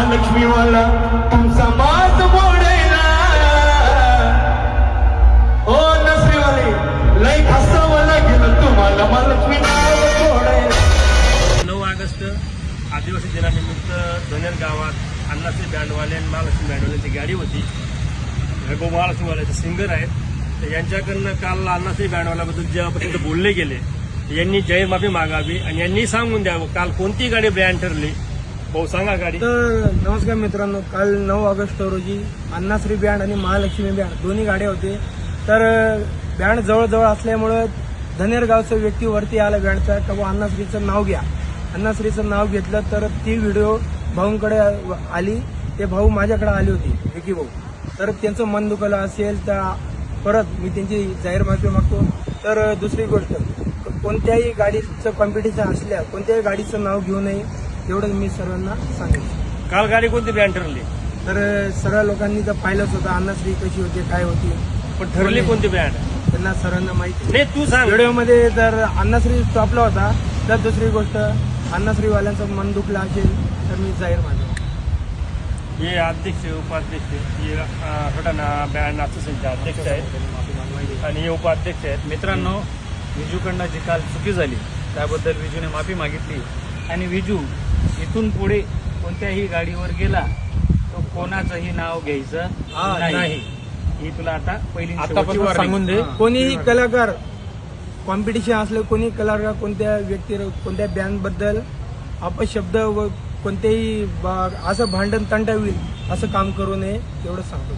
महालक्ष्मीवाला तुमचा मात मोडायला ओ नसरीवाले लई हसावं लागेल तुम्हाला महालक्ष्मी नाव सोडायला. 9 ऑगस्ट आदिवासी दिनानिमित्त धनेर गावात अण्णासाहेब बँडवाले आणि महालक्ष्मी बँडवाल्यांची गाडी होती. वैभव महालक्ष्मीवाल्याचे सिंगर आहेत. तर यांच्याकडनं काल अण्णासाहेब बँडवाल्याबद्दल जेव्हापर्यंत बोलले गेले यांनी जाहीर माफी मागावी आणि यांनी सांगून द्यावं काल कोणती गाडी ब्रँड ठरली. भाऊ सांगा गाडी. तर नमस्कार मित्रांनो, काल 9 ऑगस्ट रोजी अण्णाश्री बँड आणि महालक्ष्मी बँड दोन्ही गाड्या होते. तर बँड जवळजवळ असल्यामुळं धनेर गावचा व्यक्ती वरती आला बँडचा का बुवा अण्णाश्रीचं नाव घ्या. अण्णाश्रीचं नाव घेतलं तर ती व्हिडिओ भाऊंकडे आली. ते भाऊ माझ्याकडे आली होती विकी भाऊ. तर त्यांचं मन दुखलं असेल तर परत मी त्यांची जाहीर माफी मागतो. तर दुसरी गोष्ट, कोणत्याही गाडीचं कॉम्पिटिशन असल्या कोणत्याही गाडीचं नाव घेऊ नये एवढं मी सर्वांना सांगेन. काल गाडी कोणती ब्रँड ठरली? तर सर्व लोकांनी तर पाहिलंच होतं अण्णाश्री कशी होती काय होती, पण ठरली कोणती ब्रँड त्यांना सर्वांना माहिती. नाही तू सांग. व्हिडिओमध्ये जर अण्णाश्री टॉपला होता तर दुसरी गोष्ट अण्णाश्रीवाल्यांचं मन दुखलं असेल तर मी जाहीर मागेन. हे अध्यक्ष उपाध्यक्ष हे सटाणा बँड असोसिएशनचे अध्यक्ष आहेत आणि हे उपाध्यक्ष आहेत. मित्रांनो, विजूकडनं जी काल चुकी झाली त्याबद्दल विजूने माफी मागितली आणि विजू इथून पुढे कोणत्याही गाडीवर गेला तो कोणाचंही नाव घ्यायचं नाही. ही तुला आता पहिली आतापासून सांगून दे. कोणीही कलाकार कॉम्पिटिशन असलं, कोणी कलाकार कोणत्या व्यक्ती कोणत्या बँडबद्दल अपशब्द व कोणतेही असं भांडण तंटा होईल असं काम करू नये एवढं सांगतो.